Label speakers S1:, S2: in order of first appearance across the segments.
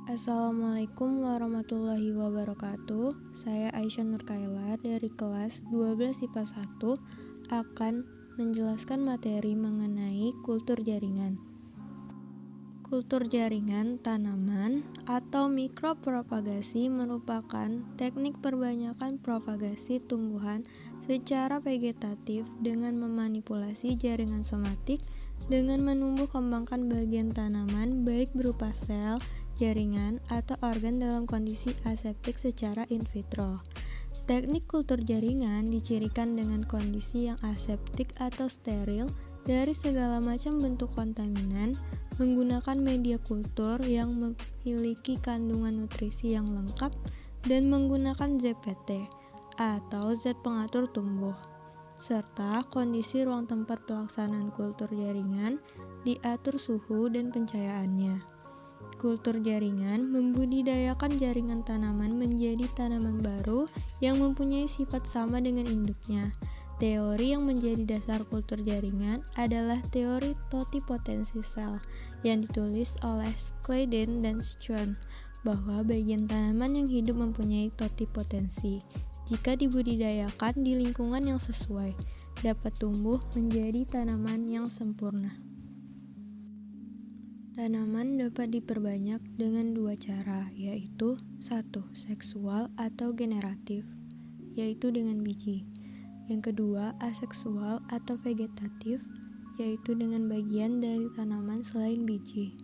S1: Assalamualaikum warahmatullahi wabarakatuh. Saya Aisyah Nurkaila dari kelas 12 IPA 1 akan menjelaskan materi mengenai kultur jaringan. Kultur jaringan tanaman atau mikropropagasi merupakan teknik perbanyakan propagasi tumbuhan secara vegetatif dengan memanipulasi jaringan somatik dengan menumbuh kembangkan bagian tanaman baik berupa sel, jaringan, atau organ dalam kondisi aseptik secara in vitro. Teknik kultur jaringan dicirikan dengan kondisi yang aseptik atau steril dari segala macam bentuk kontaminan, menggunakan media kultur yang memiliki kandungan nutrisi yang lengkap, dan menggunakan ZPT atau zat pengatur tumbuh, serta kondisi ruang tempat pelaksanaan kultur jaringan diatur suhu dan pencahayaannya. Kultur jaringan membudidayakan jaringan tanaman menjadi tanaman baru yang mempunyai sifat sama dengan induknya. Teori yang menjadi dasar kultur jaringan adalah teori totipotensi sel yang ditulis oleh Schleiden dan Schwann, bahwa bagian tanaman yang hidup mempunyai totipotensi. Jika dibudidayakan di lingkungan yang sesuai, dapat tumbuh menjadi tanaman yang sempurna. Tanaman dapat diperbanyak dengan dua cara, yaitu 1. Seksual atau generatif, yaitu dengan biji. Yang kedua, aseksual atau vegetatif, yaitu dengan bagian dari tanaman selain biji.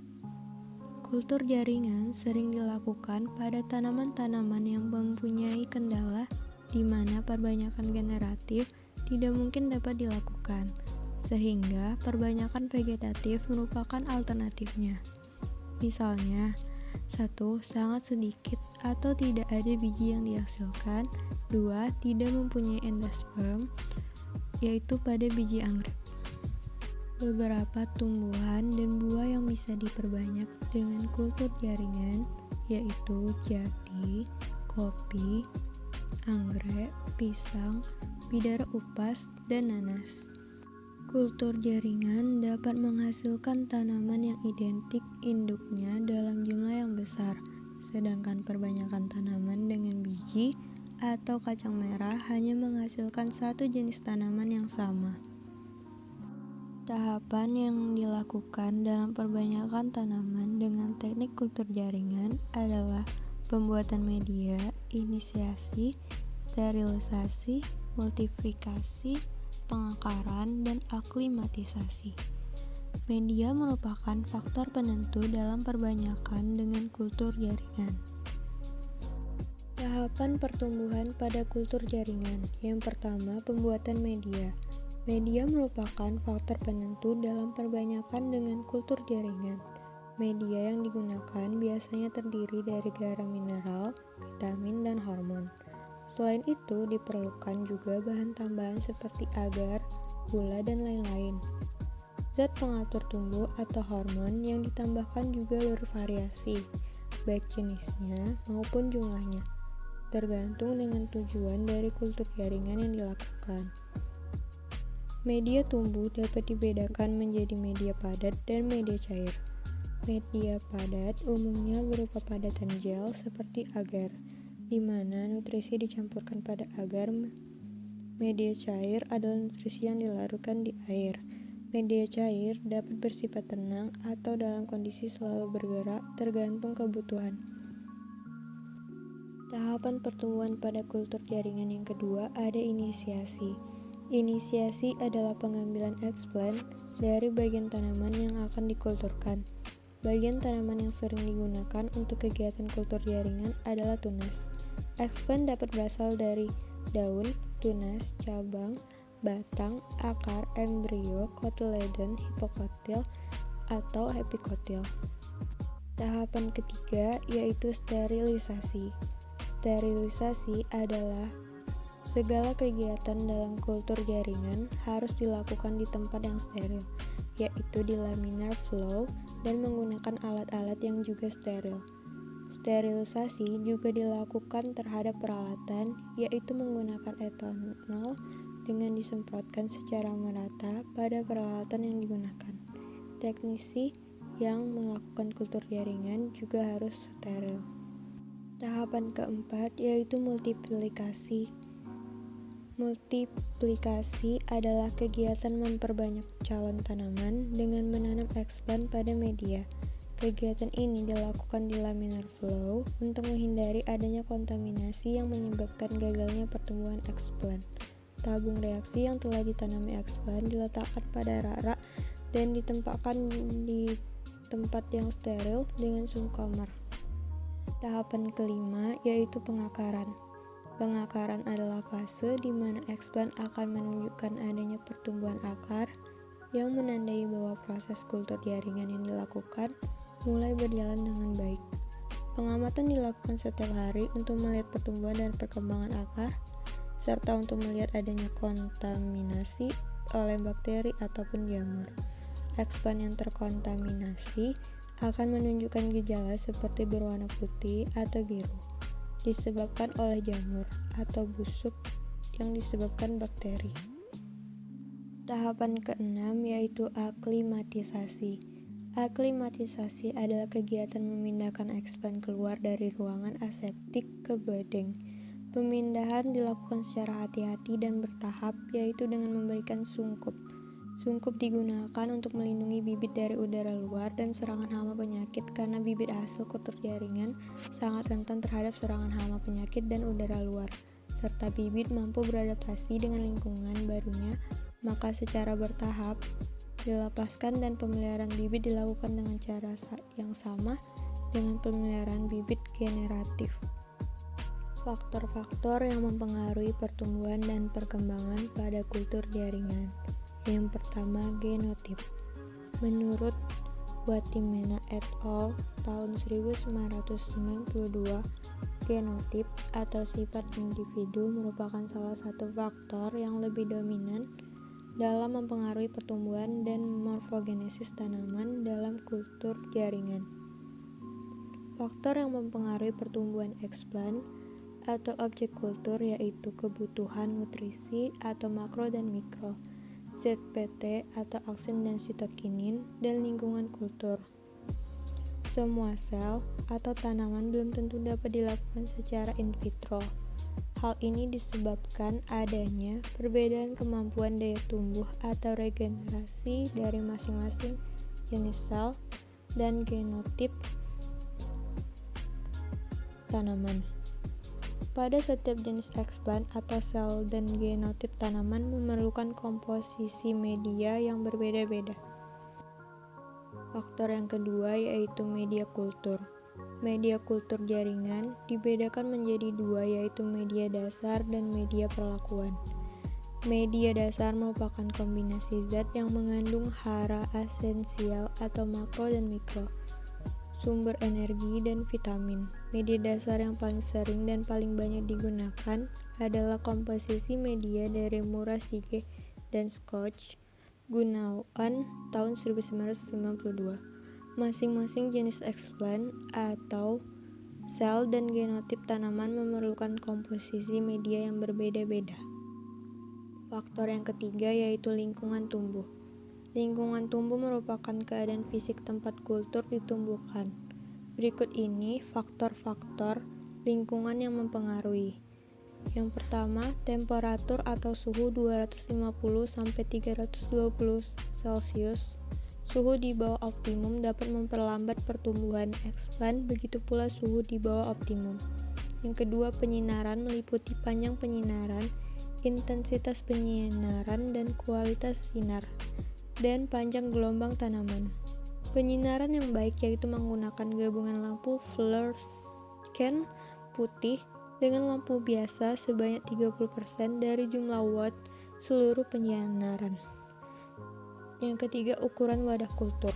S1: Kultur jaringan sering dilakukan pada tanaman-tanaman yang mempunyai kendala di mana perbanyakan generatif tidak mungkin dapat dilakukan, sehingga perbanyakan vegetatif merupakan alternatifnya. Misalnya, 1. Sangat sedikit atau tidak ada biji yang dihasilkan. 2. Tidak mempunyai endosperm, yaitu pada biji anggrek. Beberapa tumbuhan dan buah yang bisa diperbanyak dengan kultur jaringan yaitu jati, kopi, anggrek, pisang, bidara upas, dan nanas. Kultur jaringan dapat menghasilkan tanaman yang identik induknya dalam jumlah yang besar, sedangkan perbanyakan tanaman dengan biji atau kacang merah hanya menghasilkan satu jenis tanaman yang sama. Tahapan yang dilakukan dalam perbanyakan tanaman dengan teknik kultur jaringan adalah pembuatan media, inisiasi, sterilisasi, multiplikasi, pengakaran, dan aklimatisasi. Media merupakan faktor penentu dalam perbanyakan dengan kultur jaringan. Tahapan pertumbuhan pada kultur jaringan. Yang pertama, pembuatan media. Media merupakan faktor penentu dalam perbanyakan dengan kultur jaringan. Media yang digunakan biasanya terdiri dari garam mineral, vitamin, dan hormon. Selain itu, diperlukan juga bahan tambahan seperti agar, gula, dan lain-lain. Zat pengatur tumbuh atau hormon yang ditambahkan juga bervariasi, baik jenisnya maupun jumlahnya, tergantung dengan tujuan dari kultur jaringan yang dilakukan. Media tumbuh dapat dibedakan menjadi media padat dan media cair. Media padat umumnya berupa padatan gel seperti agar, di mana nutrisi dicampurkan pada agar. Media cair adalah nutrisi yang dilarutkan di air. Media cair dapat bersifat tenang atau dalam kondisi selalu bergerak tergantung kebutuhan. Tahapan pertumbuhan pada kultur jaringan yang kedua ada inisiasi. Inisiasi adalah pengambilan explant dari bagian tanaman yang akan dikulturkan. Bagian tanaman yang sering digunakan untuk kegiatan kultur jaringan adalah tunas. Explant dapat berasal dari daun, tunas, cabang, batang, akar, embrio, kotyledon, hipokotil, atau epikotil. Tahapan ketiga yaitu sterilisasi. Sterilisasi adalah segala kegiatan dalam kultur jaringan harus dilakukan di tempat yang steril, yaitu di laminar flow dan menggunakan alat-alat yang juga steril. Sterilisasi juga dilakukan terhadap peralatan, yaitu menggunakan etanol dengan disemprotkan secara merata pada peralatan yang digunakan. Teknisi yang melakukan kultur jaringan juga harus steril. Tahapan keempat yaitu multiplikasi. Multiplikasi adalah kegiatan memperbanyak calon tanaman dengan menanam explant pada media. Kegiatan ini dilakukan di laminar flow untuk menghindari adanya kontaminasi yang menyebabkan gagalnya pertumbuhan explant. Tabung reaksi yang telah ditanami explant diletakkan pada rak-rak dan ditempatkan di tempat yang steril dengan suhu kamar. Tahapan kelima yaitu pengakaran. Pengakaran adalah fase di mana explant akan menunjukkan adanya pertumbuhan akar yang menandai bahwa proses kultur jaringan yang dilakukan mulai berjalan dengan baik. Pengamatan dilakukan setiap hari untuk melihat pertumbuhan dan perkembangan akar, serta untuk melihat adanya kontaminasi oleh bakteri ataupun jamur. Explant yang terkontaminasi akan menunjukkan gejala seperti berwarna putih atau biru, disebabkan oleh jamur atau busuk yang disebabkan bakteri. Tahapan keenam yaitu aklimatisasi. Aklimatisasi adalah kegiatan memindahkan explant keluar dari ruangan aseptik ke bedeng. Pemindahan dilakukan secara hati-hati dan bertahap, yaitu dengan memberikan sungkup. Sungkup digunakan untuk melindungi bibit dari udara luar dan serangan hama penyakit karena bibit hasil kultur jaringan sangat rentan terhadap serangan hama penyakit dan udara luar, serta bibit mampu beradaptasi dengan lingkungan barunya, maka secara bertahap dilepaskan dan pemeliharaan bibit dilakukan dengan cara yang sama dengan pemeliharaan bibit generatif. Faktor-faktor yang mempengaruhi pertumbuhan dan perkembangan pada kultur jaringan. Yang pertama, genotip. Menurut Watimena et al. Tahun 1992, genotip atau sifat individu merupakan salah satu faktor yang lebih dominan dalam mempengaruhi pertumbuhan dan morfogenesis tanaman dalam kultur jaringan. Faktor yang mempengaruhi pertumbuhan explant atau objek kultur yaitu kebutuhan nutrisi atau makro dan mikro, ZPT atau aksin dan sitokinin, dan lingkungan kultur. Semua sel atau tanaman belum tentu dapat dilakukan secara in vitro. Hal ini disebabkan adanya perbedaan kemampuan daya tumbuh atau regenerasi dari masing-masing jenis sel dan genotip tanaman. Pada setiap jenis explant atau sel dan genotip tanaman memerlukan komposisi media yang berbeda-beda. Faktor yang kedua yaitu media kultur. Media kultur jaringan dibedakan menjadi dua, yaitu media dasar dan media perlakuan. Media dasar merupakan kombinasi zat yang mengandung hara esensial atau makro dan mikro, sumber energi dan vitamin. Media dasar yang paling sering dan paling banyak digunakan adalah komposisi media dari Murashige dan Scotch Gunawan tahun 1992. Masing-masing jenis explant atau sel dan genotip tanaman memerlukan komposisi media yang berbeda-beda. Faktor yang ketiga yaitu lingkungan tumbuh. Lingkungan tumbuh merupakan keadaan fisik tempat kultur ditumbuhkan. Berikut ini faktor-faktor lingkungan yang mempengaruhi. Yang pertama, temperatur atau suhu 250-320 Celcius. Suhu di bawah optimum dapat memperlambat pertumbuhan explant, begitu pula suhu di bawah optimum. Yang kedua, penyinaran meliputi panjang penyinaran, intensitas penyinaran, dan kualitas sinar, dan panjang gelombang tanaman. Penyinaran yang baik yaitu menggunakan gabungan lampu fluorescent putih dengan lampu biasa sebanyak 30% dari jumlah watt seluruh penyinaran. Yang ketiga, ukuran wadah kultur.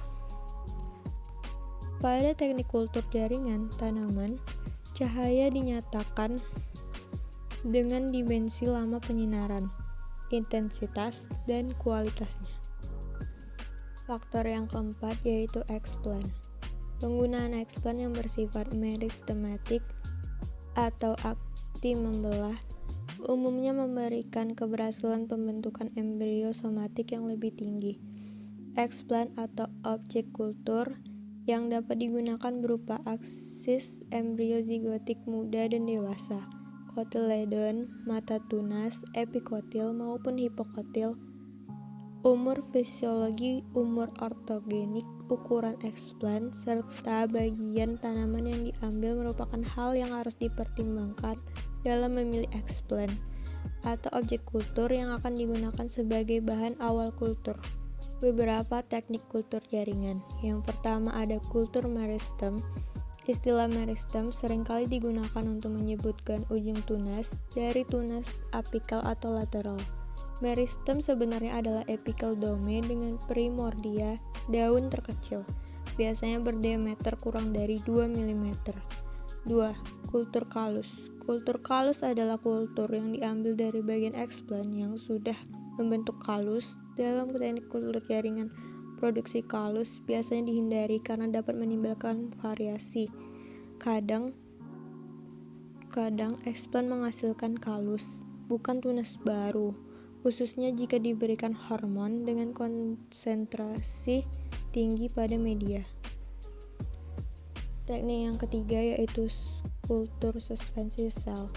S1: Pada teknik kultur jaringan tanaman, cahaya dinyatakan dengan dimensi lama penyinaran, intensitas, dan kualitasnya. Faktor yang keempat yaitu explant. Penggunaan explant yang bersifat meristematik atau akti membelah umumnya memberikan keberhasilan pembentukan embrio somatik yang lebih tinggi. Explant atau objek kultur yang dapat digunakan berupa aksis embrio zigotik muda dan dewasa, kotiledon, mata tunas, epikotil maupun hipokotil, umur fisiologi, umur ortogenik, ukuran eksplan, serta bagian tanaman yang diambil merupakan hal yang harus dipertimbangkan dalam memilih eksplan atau objek kultur yang akan digunakan sebagai bahan awal kultur. Beberapa teknik kultur jaringan. Yang pertama ada kultur meristem. Istilah meristem seringkali digunakan untuk menyebutkan ujung tunas dari tunas apikal atau lateral. Meristem sebenarnya adalah apical dome dengan primordia, daun terkecil, biasanya berdiameter kurang dari 2 mm. 2. Kultur kalus. Kultur kalus adalah kultur yang diambil dari bagian eksplan yang sudah membentuk kalus. Dalam teknik kultur jaringan, produksi kalus biasanya dihindari karena dapat menimbulkan variasi. Kadang eksplan menghasilkan kalus, bukan tunas baru, khususnya jika diberikan hormon dengan konsentrasi tinggi pada media. Teknik yang ketiga yaitu kultur suspensi sel.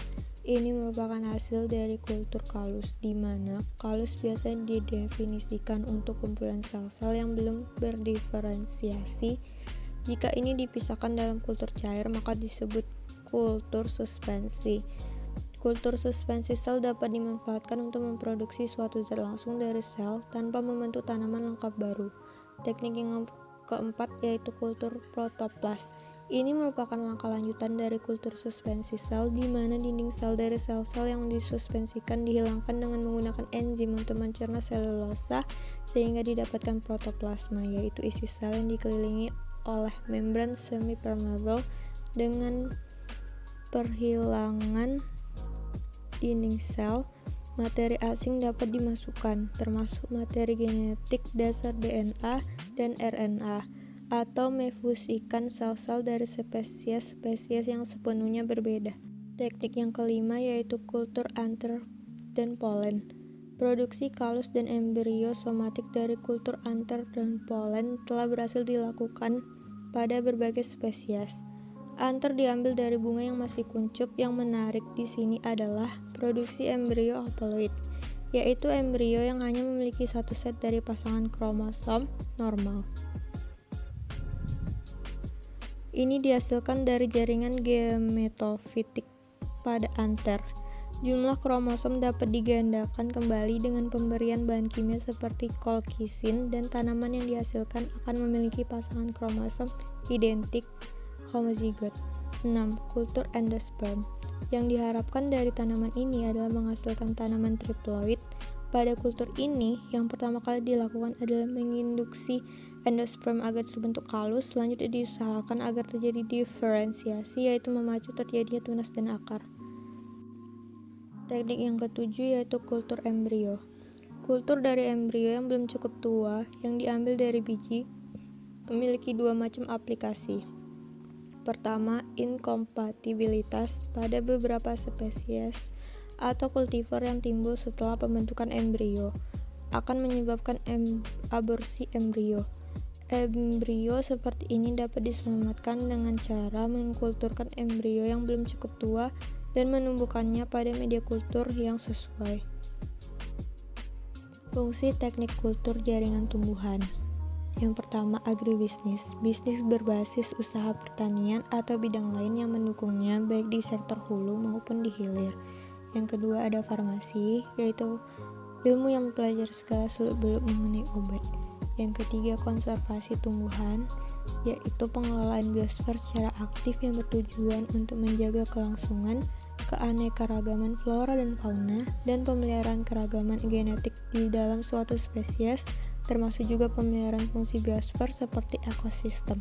S1: Ini merupakan hasil dari kultur kalus, di mana kalus biasanya didefinisikan untuk kumpulan sel-sel yang belum berdiferensiasi. Jika ini dipisahkan dalam kultur cair, maka disebut kultur suspensi. Kultur suspensi sel dapat dimanfaatkan untuk memproduksi suatu zat langsung dari sel tanpa membentuk tanaman lengkap baru. Teknik yang keempat yaitu kultur protoplas. Ini merupakan langkah lanjutan dari kultur suspensi sel, di mana dinding sel dari sel-sel yang disuspensikan dihilangkan dengan menggunakan enzim untuk mencerna selulosa sehingga didapatkan protoplasma, yaitu isi sel yang dikelilingi oleh membran semi-permeable. Dengan perhilangan dinding sel, materi asing dapat dimasukkan, termasuk materi genetik dasar DNA dan RNA, atau mefusikan sel-sel dari spesies-spesies yang sepenuhnya berbeda. Teknik yang kelima yaitu kultur anter dan polen. Produksi kalus dan embrio somatik dari kultur anter dan polen telah berhasil dilakukan pada berbagai spesies. Anter diambil dari bunga yang masih kuncup. Yang menarik di sini adalah produksi embrio haploid, yaitu embrio yang hanya memiliki satu set dari pasangan kromosom normal. Ini dihasilkan dari jaringan gemetofitik pada anter. Jumlah kromosom dapat digandakan kembali dengan pemberian bahan kimia seperti kolkisin, dan tanaman yang dihasilkan akan memiliki pasangan kromosom identik homozigot. 6. Kultur endosperm. Yang diharapkan dari tanaman ini adalah menghasilkan tanaman triploid. Pada kultur ini, yang pertama kali dilakukan adalah menginduksi endosperm agar terbentuk kalus. Selanjutnya diusahakan agar terjadi diferensiasi, yaitu memacu terjadinya tunas dan akar. Teknik yang ketujuh yaitu kultur embrio. Kultur dari embrio yang belum cukup tua yang diambil dari biji memiliki dua macam aplikasi. Pertama, inkompatibilitas pada beberapa spesies atau kultivar yang timbul setelah pembentukan embrio akan menyebabkan aborsi embrio. Embrio seperti ini dapat diselamatkan dengan cara mengkulturkan embrio yang belum cukup tua dan menumbuhkannya pada media kultur yang sesuai. Fungsi teknik kultur jaringan tumbuhan. Yang pertama, agribisnis. Bisnis berbasis usaha pertanian atau bidang lain yang mendukungnya baik di sektor hulu maupun di hilir. Yang kedua ada farmasi, yaitu ilmu yang mempelajari segala seluk-beluk mengenai obat. Yang ketiga konservasi tumbuhan, yaitu pengelolaan biosfer secara aktif yang bertujuan untuk menjaga kelangsungan, keanekaragaman flora dan fauna, dan pemeliharaan keragaman genetik di dalam suatu spesies, termasuk juga pemeliharaan fungsi biosfer seperti ekosistem.